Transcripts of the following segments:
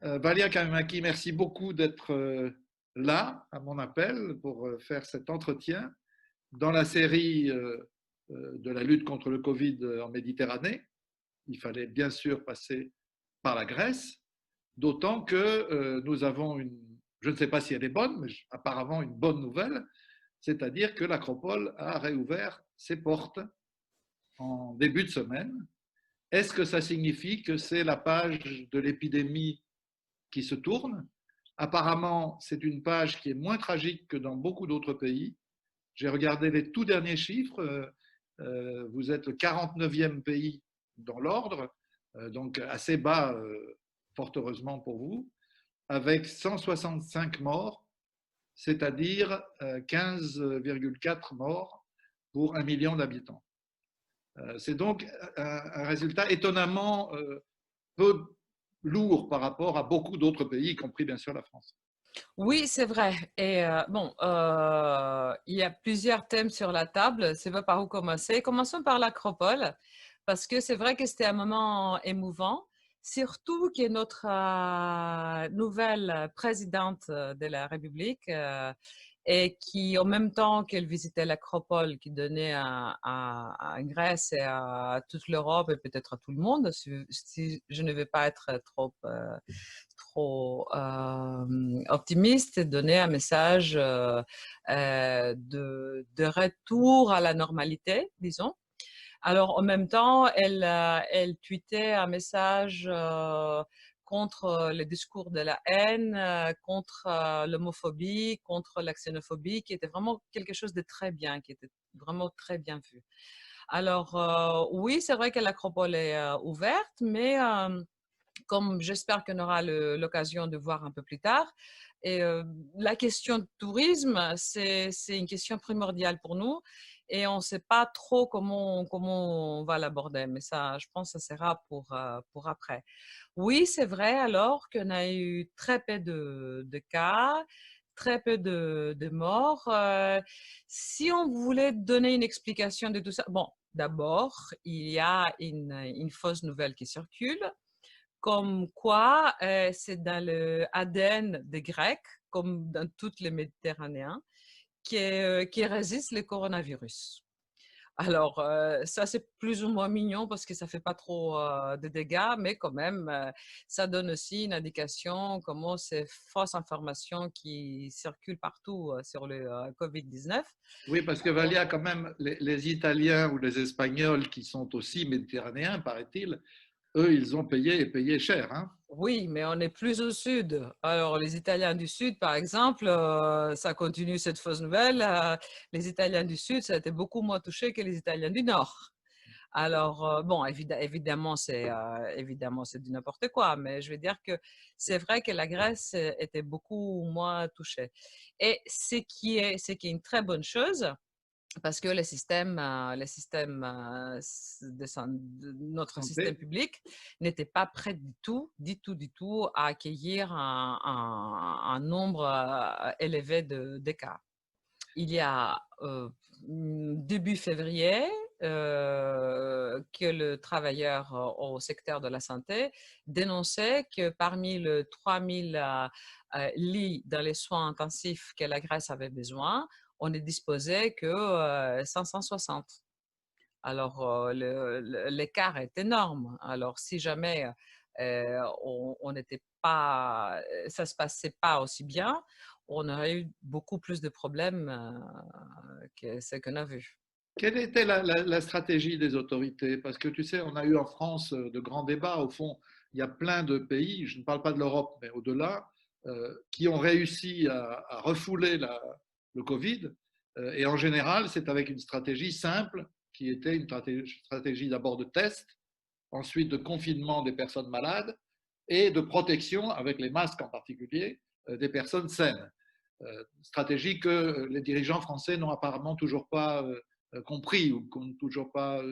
Valia Kamaki, merci beaucoup d'être là à mon appel pour faire cet entretien dans la série de la lutte contre le Covid en Méditerranée. Il fallait bien sûr passer par la Grèce, d'autant que nous avons je ne sais pas si elle est bonne, mais apparemment une bonne nouvelle, c'est-à-dire que l'Acropole a réouvert ses portes en début de semaine. Est-ce que ça signifie que c'est la page de l'épidémie qui se tourne? Apparemment, c'est une page qui est moins tragique que dans beaucoup d'autres pays. J'ai regardé les tout derniers chiffres. Vous êtes le 49e pays dans l'ordre, donc assez bas, fort heureusement pour vous, avec 165 morts, c'est-à-dire 15,4 morts pour 1 million d'habitants. C'est donc un résultat étonnamment peu lourd par rapport à beaucoup d'autres pays, y compris bien sûr la France. Oui, c'est vrai. Et il y a plusieurs thèmes sur la table. Je ne sais pas par où commencer. Commençons par l'Acropole, parce que c'est vrai que c'était un moment émouvant, surtout que notre nouvelle présidente de la République et qui, en même temps qu'elle visitait l'Acropole, qui donnait à Grèce et à toute l'Europe et peut-être à tout le monde, si je ne vais pas être trop optimiste, donner un message de retour à la normalité, disons. Alors, en même temps, elle tweetait un message contre les discours de la haine, contre l'homophobie, contre la xénophobie, qui était vraiment quelque chose de très bien, qui était vraiment très bien vu. Alors, oui, c'est vrai que l'Acropole est ouverte, mais comme j'espère qu'on aura l'occasion de voir un peu plus tard. Et la question de tourisme, c'est une question primordiale pour nous et on ne sait pas trop comment on va l'aborder, mais ça, je pense que ça sera pour après. Oui, c'est vrai alors qu'on a eu très peu de cas, très peu de morts. Si on voulait donner une explication de tout ça, bon, d'abord, il y a une fausse nouvelle qui circule comme quoi c'est dans le ADN des Grecs, comme dans toutes les Méditerranéens, qui résiste le coronavirus. Alors, ça, c'est plus ou moins mignon parce que ça ne fait pas trop de dégâts, mais quand même, ça donne aussi une indication comment ces fausses informations qui circulent partout sur le COVID-19. Oui, parce que Valia, quand même, les Italiens ou les Espagnols qui sont aussi méditerranéens, paraît-il, eux, ils ont payé et payé cher. Hein. Oui, mais on est plus au sud. Alors, les Italiens du sud, par exemple, ça continue cette fausse nouvelle. Les Italiens du sud, ça a été beaucoup moins touché que les Italiens du nord. Alors, bon, évidemment, c'est du n'importe quoi, mais je veux dire que c'est vrai que la Grèce était beaucoup moins touchée. Et ce qui est une très bonne chose, parce que notre système Santé. public n'était pas prêt du tout à accueillir un nombre élevé de cas. Il y a début février que le travailleur au secteur de la santé dénonçait que parmi les 3000 lits dans les soins intensifs que la Grèce avait besoin, on ne disposait que 560. Alors, l'écart est énorme. Alors, si jamais on n'était pas, ça se passait pas aussi bien, on aurait eu beaucoup plus de problèmes que ce qu'on a vu. Quelle était la stratégie des autorités? Parce que tu sais, on a eu en France de grands débats. Au fond, il y a plein de pays, je ne parle pas de l'Europe, mais au-delà, qui ont réussi à refouler le Covid. Et en général, c'est avec une stratégie simple, qui était une stratégie d'abord de test, ensuite de confinement des personnes malades et de protection, avec les masques en particulier, des personnes saines. Stratégie que les dirigeants français n'ont apparemment toujours pas compris ou n'ont toujours pas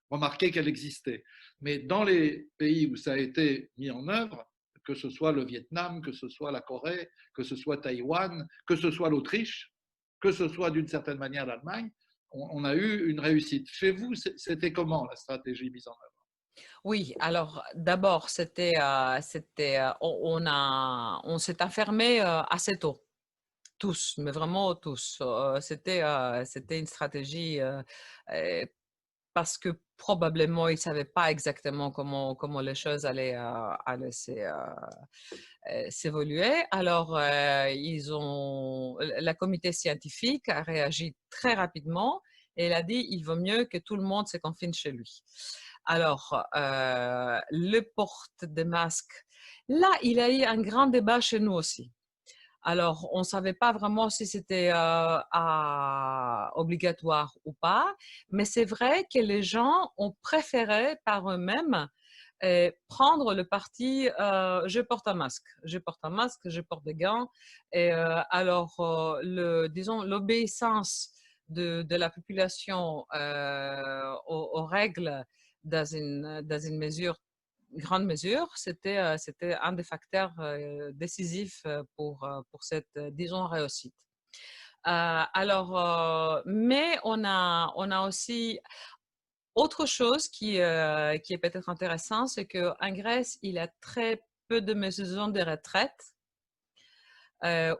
remarqué qu'elle existait. Mais dans les pays où ça a été mis en œuvre, que ce soit le Vietnam, que ce soit la Corée, que ce soit Taïwan, que ce soit l'Autriche, que ce soit d'une certaine manière l'Allemagne, on a eu une réussite. Chez vous, c'était comment la stratégie mise en œuvre? Oui, alors d'abord, on s'est enfermé assez tôt, tous, mais vraiment tous. C'était une stratégie euh, parce que probablement ils ne savaient pas exactement comment les choses allaient s'évoluer. Alors, la comité scientifique a réagi très rapidement et elle a dit il vaut mieux que tout le monde se confine chez lui. Alors, le porte des masques, là, il y a eu un grand débat chez nous aussi. Alors, on ne savait pas vraiment si c'était obligatoire ou pas, mais c'est vrai que les gens ont préféré par eux-mêmes prendre le parti je porte un masque, je porte un masque, je porte des gants. Et alors, disons, l'obéissance de la population aux règles dans une grande mesure, c'était un des facteurs décisifs pour cette, disons, réussite. Mais on a aussi autre chose qui est peut-être intéressant, c'est qu'en Grèce, il y a très peu de maisons de retraite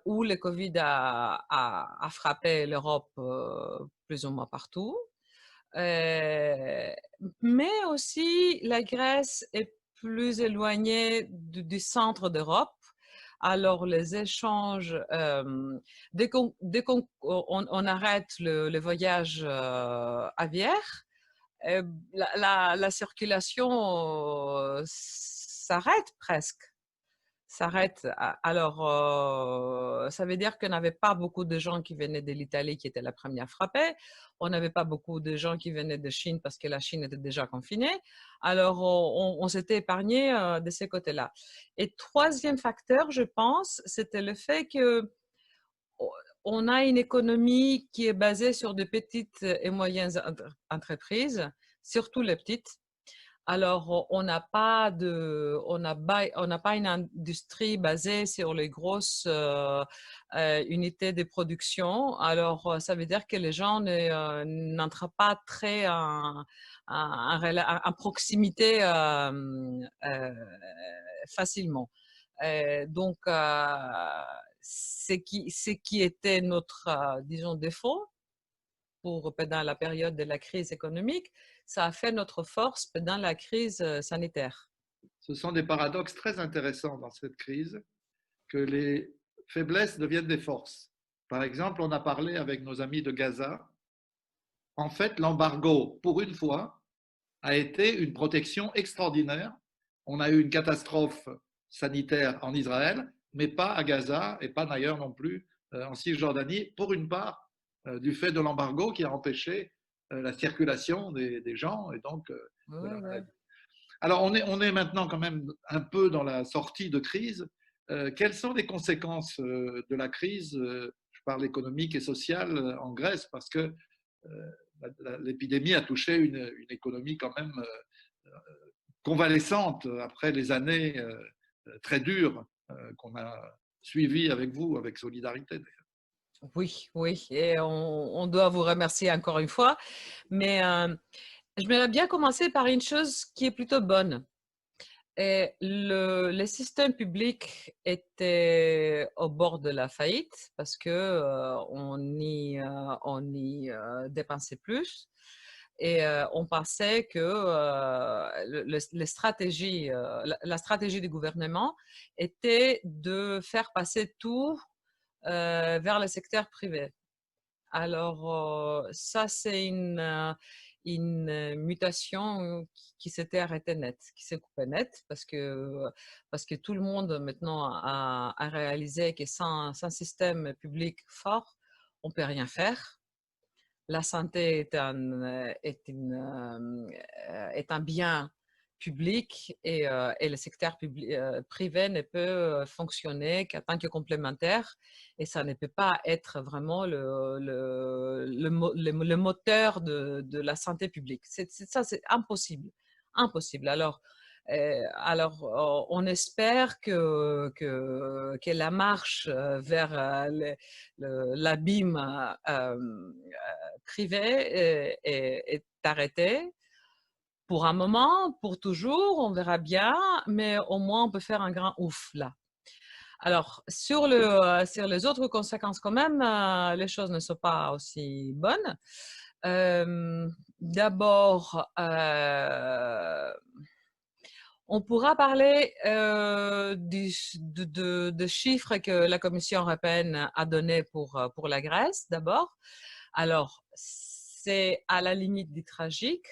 où le Covid a frappé l'Europe plus ou moins partout. Euh, mais aussi, la Grèce est plus éloignée du centre d'Europe. Alors, les échanges, dès qu'on arrête le voyage aviaire, euh, la circulation s'arrête presque. S'arrête. Alors, ça veut dire qu'on n'avait pas beaucoup de gens qui venaient de l'Italie, qui était la première frappée. On n'avait pas beaucoup de gens qui venaient de Chine parce que la Chine était déjà confinée. Alors, on s'était épargné de ces côtés-là. Et troisième facteur, je pense, c'était le fait que on a une économie qui est basée sur de petites et moyennes entreprises, surtout les petites. Alors, on n'a pas une industrie basée sur les grosses unités de production. Alors, ça veut dire que les gens n'entrent pas très en proximité facilement. Donc, ce qui était notre, disons, défaut pendant la période de la crise économique, ça a fait notre force pendant la crise sanitaire. Ce sont des paradoxes très intéressants dans cette crise, que les faiblesses deviennent des forces. Par exemple, on a parlé avec nos amis de Gaza. En fait, l'embargo, pour une fois, a été une protection extraordinaire. On a eu une catastrophe sanitaire en Israël, mais pas à Gaza et pas d'ailleurs non plus en Cisjordanie, pour une part du fait de l'embargo qui a empêché la circulation des gens et donc de Ouais, la ouais. maladie. Alors on est maintenant quand même un peu dans la sortie de crise. Quelles sont les conséquences de la crise, je parle économique et sociale en Grèce, parce que l'épidémie a touché une économie quand même convalescente après les années très dures qu'on a suivies avec vous, avec Solidarité. Oui, oui, et on doit vous remercier encore une fois. Mais j'aimerais bien commencer par une chose qui est plutôt bonne. Et le système public était au bord de la faillite parce que on y dépensait plus et on pensait que la stratégie du gouvernement était de faire passer tout vers le secteur privé. Alors, ça, c'est une mutation qui s'était arrêtée net, qui s'est coupée net, parce que tout le monde maintenant a réalisé que sans système public fort, on ne peut rien faire. La santé est un bien public et le secteur privé ne peut fonctionner qu'en tant que complémentaire et ça ne peut pas être vraiment le moteur de la santé publique. Ça, c'est impossible. Impossible. Alors, on espère que la marche vers l'abîme privé est arrêtée. Pour un moment, pour toujours, on verra bien, mais au moins on peut faire un grand ouf là. Alors, sur les autres conséquences quand même, les choses ne sont pas aussi bonnes. D'abord, on pourra parler de chiffres que la Commission européenne a donnés pour la Grèce, d'abord. Alors, c'est à la limite du tragique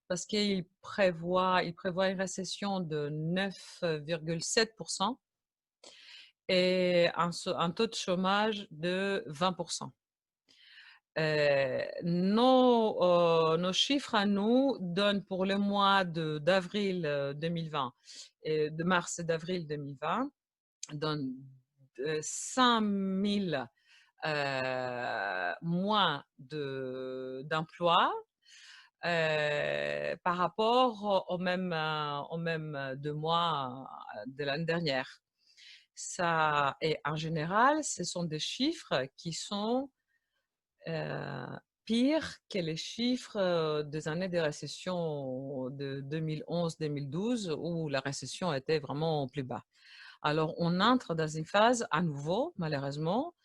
parce qu'il prévoit une récession de 9,7% et un taux de chômage de 20%. Nos chiffres à nous donnent pour le mois d'avril 2020 et de mars et d'avril 2020 donnent 5 000 moins d'emplois par rapport au même 2 mois de l'année dernière. Ça, et en général, ce sont des chiffres qui sont pires que les chiffres des années de récession de 2011-2012 où la récession était vraiment au plus bas. Alors, on entre dans une phase à nouveau, malheureusement,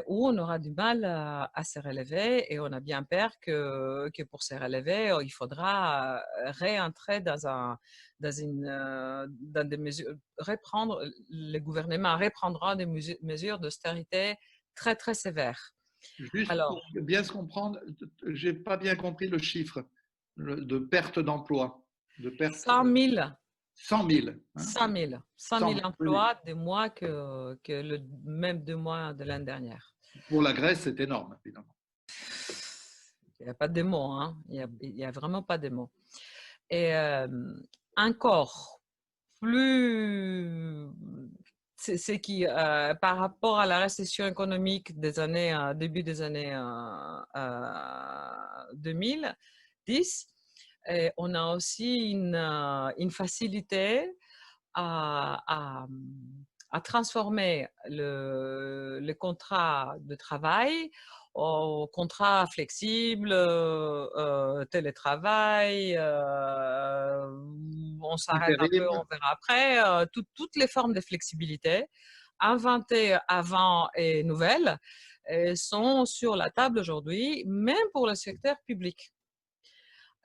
où on aura du mal à se relever et on a bien peur que pour se relever, il faudra réentrer dans des mesures, le gouvernement reprendra des mesures d'austérité très, très sévères. Juste pour Alors, bien se comprendre, j'ai pas bien compris le chiffre de perte d'emploi, de perte 100 000, 100 000. Hein, 100 000, 100 100 000 000, oui, oui. emplois de moins que le même 2 mois de l'année dernière. Pour la Grèce, c'est énorme, évidemment. Il n'y a pas de mots, hein. Il y a vraiment pas de mots. Et encore plus, c'est qui, par rapport à la récession économique des années, début des années 2010, on a aussi une facilité à, à, à transformer le contrat de travail au contrat flexible, télétravail, on s'arrête un peu, Intérim, on verra après, toutes les formes de flexibilité inventées avant et nouvelles sont sur la table aujourd'hui, même pour le secteur public.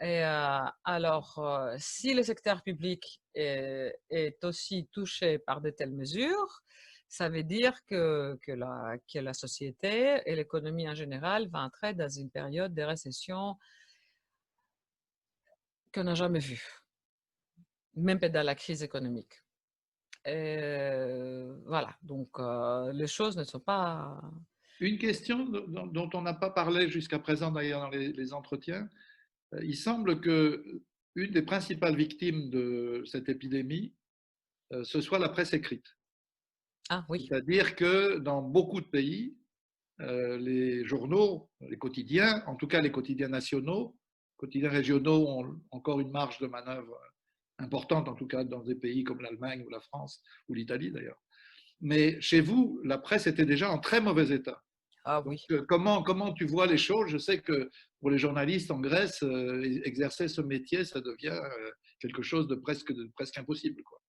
Et alors, si le secteur public est aussi touché par de telles mesures, ça veut dire que la société et l'économie en général vont entrer dans une période de récession qu'on n'a jamais vue, même pas dans la crise économique. Voilà, donc les choses ne sont pas... une question dont on n'a pas parlé jusqu'à présent d'ailleurs dans les entretiens, il semble que une des principales victimes de cette épidémie, ce soit la presse écrite. Ah oui, C'est-à-dire que dans beaucoup de pays, les journaux, les quotidiens, en tout cas les quotidiens nationaux, quotidiens régionaux ont encore une marge de manœuvre importante, en tout cas dans des pays comme l'Allemagne ou la France ou l'Italie d'ailleurs. Mais chez vous, la presse était déjà en très mauvais état. ah Donc, oui. comment tu vois les choses? Je sais que pour les journalistes en Grèce, exercer ce métier, ça devient quelque chose de presque impossible, quoi.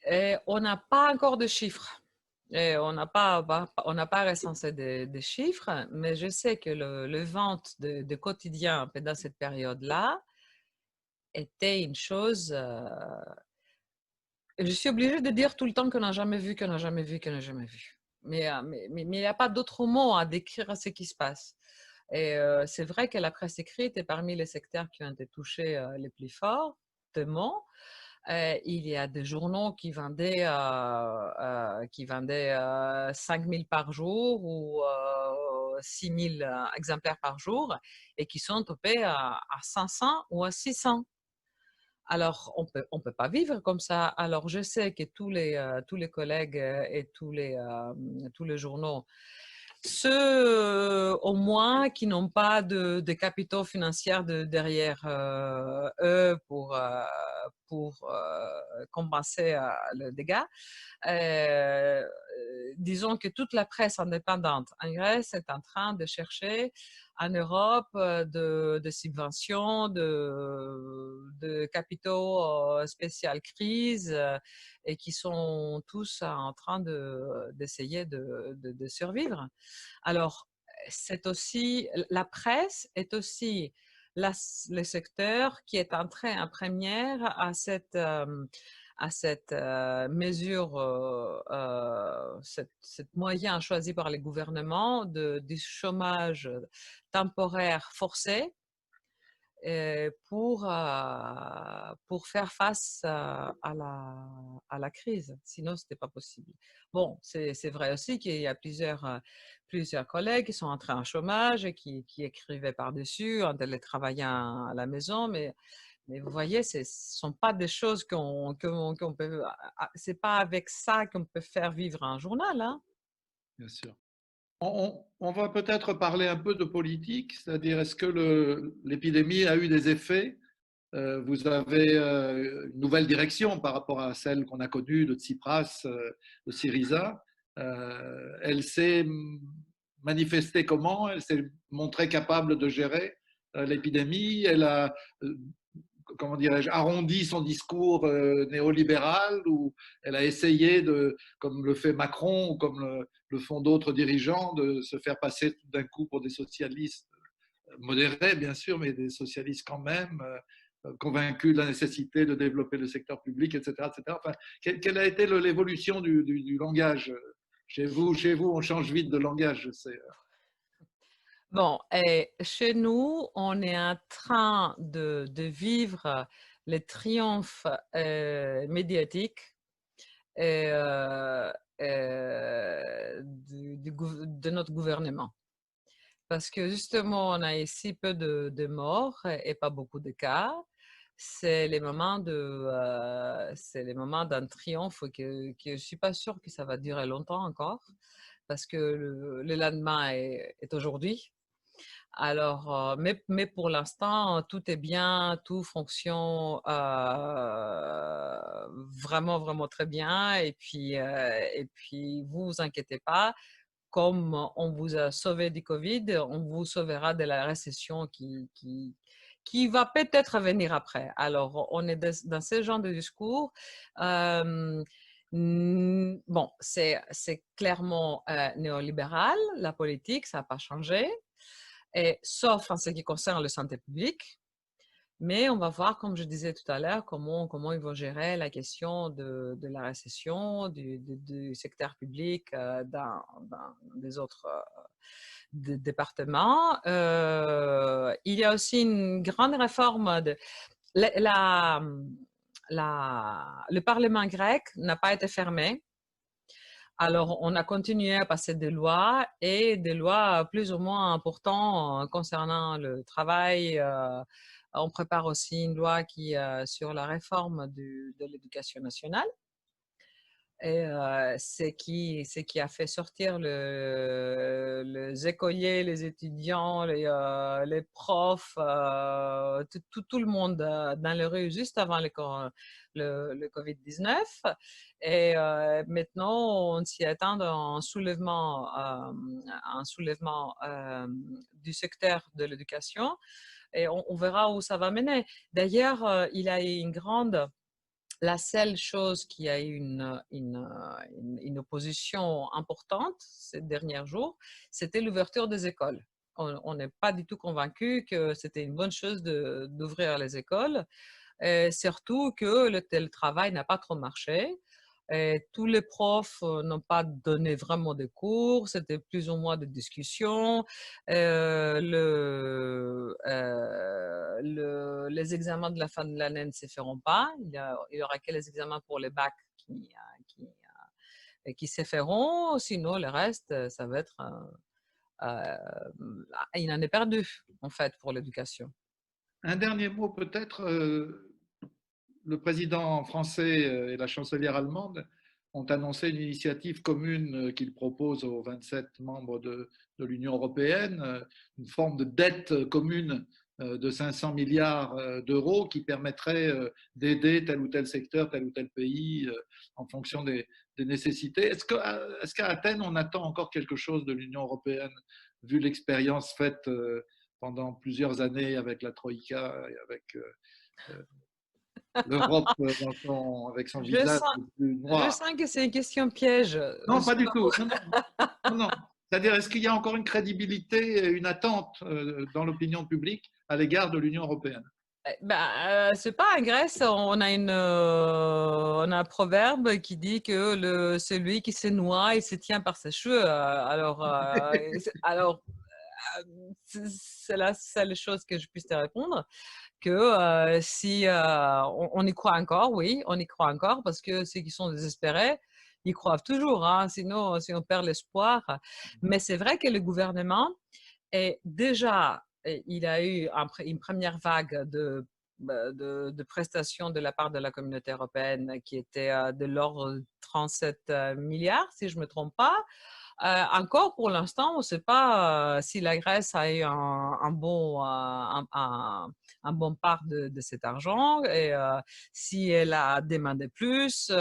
Et on n'a pas encore de chiffres. Et on n'a pas recensé des chiffres, mais je sais que le vente de quotidien pendant cette période-là était une chose. Je suis obligée de dire tout le temps qu'on n'a jamais vu, qu'on n'a jamais vu, qu'on n'a jamais vu. Mais il n'y a pas d'autre mot à décrire ce qui se passe. Et c'est vrai que la presse écrite est parmi les secteurs qui ont été touchés les plus fortement. Il y a des journaux qui vendaient 5 000 par jour ou 6 000 exemplaires par jour et qui sont topés à 500 ou à 600. Alors, on peut pas vivre comme ça. Alors, je sais que tous les collègues et tous les journaux, ceux au moins qui n'ont pas de capitaux financiers derrière eux pour compenser le dégât, disons que toute la presse indépendante en Grèce est en train de chercher en Europe de subventions, de capitaux spécial crise et qui sont tous en train d'essayer de survivre. Alors, c'est aussi, la presse est aussi le secteur qui est entré en première à cette mesure, cette moyen choisi par les gouvernements du chômage temporaire forcé pour faire face à la crise. Sinon, ce n'était pas possible. Bon, c'est vrai aussi qu'il y a plusieurs collègues qui sont entrés en chômage et qui écrivaient par-dessus en télétravaillant à la maison, mais vous voyez, ce ne sont pas des choses qu'on peut. C'est pas avec ça qu'on peut faire vivre un journal, hein. Bien sûr. On va peut-être parler un peu de politique, c'est-à-dire est-ce que l'épidémie a eu des effets? Vous avez une nouvelle direction par rapport à celle qu'on a connue de Tsipras, de Syriza. Elle s'est manifestée comment? Elle s'est montrée capable de gérer l'épidémie. Elle a, comment dirais-je, arrondi son discours néolibéral, ou elle a essayé de, comme le fait Macron ou comme le font d'autres dirigeants, de se faire passer tout d'un coup pour des socialistes modérés, bien sûr, mais des socialistes quand même, convaincus de la nécessité de développer le secteur public, etc. etc. Enfin, quelle a été l'évolution du langage chez vous? Chez vous, on change vite de langage, je sais. Bon, et chez nous, on est en train de vivre les triomphes médiatiques euh, de notre gouvernement. Parce que justement, on a ici peu de morts et pas beaucoup de cas. C'est les moments d'un triomphe que je ne suis pas sûre que ça va durer longtemps encore, parce que le lendemain est aujourd'hui. Alors, mais pour l'instant, tout est bien, tout fonctionne vraiment, vraiment très bien. Et puis, vous vous inquiétez pas, comme on vous a sauvé du Covid, on vous sauvera de la récession qui va peut-être venir après. Alors, on est dans ce genre de discours. Euh, bon, c'est clairement néolibéral, la politique, ça n'a pas changé, sauf en ce qui concerne la santé publique. Mais on va voir, comme je disais tout à l'heure, comment ils vont gérer la question de la récession, du secteur public dans des autres départements. Il y a aussi une grande réforme le Parlement grec n'a pas été fermé. Alors, on a continué à passer des lois et des lois plus ou moins importantes concernant le travail. On prépare aussi une loi sur la réforme de l'éducation nationale. Et ce qui a fait sortir les écoliers, les étudiants, les profs, tout le monde dans les rues juste avant le Covid-19. Et maintenant, on s'y attend à un soulèvement du secteur de l'éducation et on verra où ça va mener. D'ailleurs, il y a une grande la seule chose qui a eu une opposition importante ces derniers jours, c'était l'ouverture des écoles. On n'est pas du tout convaincu que c'était une bonne chose d'ouvrir les écoles, surtout que le télétravail n'a pas trop marché. Et tous les profs n'ont pas donné vraiment de cours, c'était plus ou moins des discussions. Les examens de la fin de l'année ne se feront pas. Il y aura que les examens pour les bacs qui se feront. Sinon, le reste, ça va être une année perdue, en fait, pour l'éducation. Un dernier mot peut-être. Le président français et la chancelière allemande ont annoncé une initiative commune qu'ils proposent aux 27 membres de l'Union européenne, une forme de dette commune de 500 milliards d'euros qui permettrait d'aider tel ou tel secteur, tel ou tel pays en fonction des nécessités. Est-ce qu'à Athènes, on attend encore quelque chose de l'Union européenne, vu l'expérience faite pendant plusieurs années avec la Troïka et avec l'Europe avec son Je visage sens, le plus je noir? sens que c'est une question piège. Non, pas du tout. Non, non, non, non. C'est-à-dire, est-ce qu'il y a encore une crédibilité et une attente dans l'opinion publique à l'égard de l'Union européenne? C'est pas en Grèce, on a un proverbe qui dit que celui qui se noie, il se tient par ses cheveux. C'est la seule chose que je puisse te répondre, que si on y croit encore, oui, on y croit encore, parce que ceux qui sont désespérés, ils croient toujours, hein, sinon, si on perd l'espoir. Mais c'est vrai que le gouvernement est déjà, il a eu une première vague de prestations de la part de la communauté européenne qui était de l'ordre de 37 milliards, si je ne me trompe pas. Encore pour l'instant, on ne sait pas si la Grèce a eu un bon part de cet argent et si elle a demandé plus.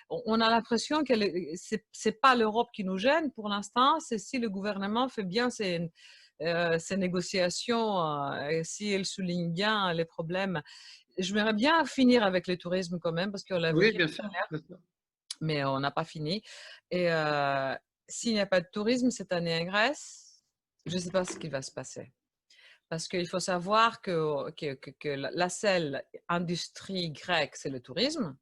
On a l'impression que ce n'est pas l'Europe qui nous gêne pour l'instant, c'est si le gouvernement fait bien ses négociations et si elle souligne bien les problèmes. J'aimerais bien finir avec le tourisme quand même parce qu'on l'a Oui, évoqué bien tout sûr, à l'heure, bien sûr. mais on n'a pas fini. Et s'il n'y a pas de tourisme cette année en Grèce, je ne sais pas ce qui va se passer. Parce qu'il faut savoir que la seule industrie grecque, c'est le tourisme.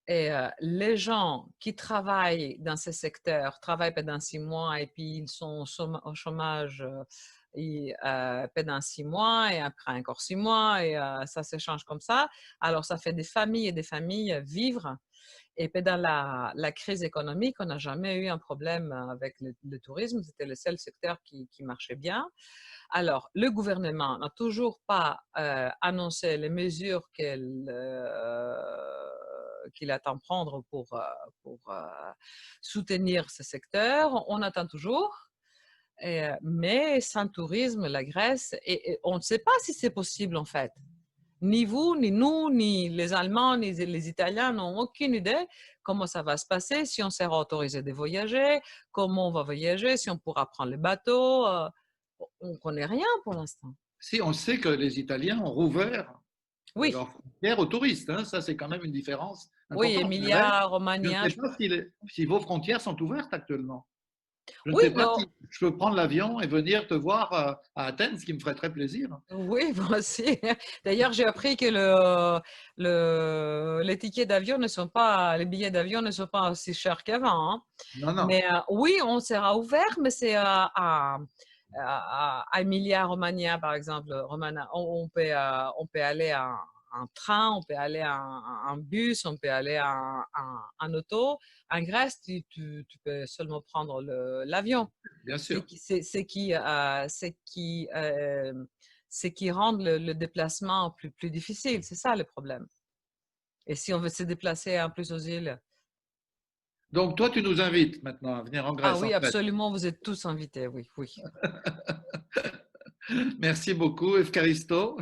Et les gens qui travaillent dans ces secteurs travaillent pendant 6 mois et puis ils sont au chômage pendant 6 mois et après encore 6 mois et ça s'échange comme ça. Alors ça fait des familles et des familles vivre. Et pendant la crise économique, on n'a jamais eu un problème avec le tourisme. C'était le seul secteur qui marchait bien. Alors, le gouvernement n'a toujours pas annoncé les mesures qu'il attend prendre pour soutenir ce secteur. On attend toujours. Mais sans tourisme, la Grèce, et on ne sait pas si c'est possible en fait. Ni vous, ni nous, ni les Allemands, ni les Italiens n'ont aucune idée comment ça va se passer, si on sera autorisé de voyager, comment on va voyager, si on pourra prendre le bateau. On ne connaît rien pour l'instant. Si on sait que les Italiens ont rouvert Oui, leurs frontières aux touristes, hein, ça c'est quand même une différence oui, importante. Emilia, Je ne Romagna. sais pas si vos frontières sont ouvertes actuellement. Je ne Oui, sais pas si je peux prendre l'avion et venir te voir à Athènes, ce qui me ferait très plaisir. oui, moi aussi. D'ailleurs, j'ai appris que les tickets d'avion ne sont pas, les billets d'avion ne sont pas aussi chers qu'avant, hein. Non, non. Mais oui, on sera ouvert, mais c'est à Emilia-Romagna, par exemple. On peut aller en train, on peut aller en bus, on peut aller en auto. En Grèce, tu peux seulement prendre l'avion. Bien C'est sûr. qui, c'est qui, c'est qui rend le déplacement plus difficile. C'est ça le problème. Et si on veut se déplacer en plus aux îles, Donc toi, tu nous invites maintenant à venir en ah Grèce, en oui, fait. absolument, vous êtes tous invités, oui, oui. Merci beaucoup, Evkaristo.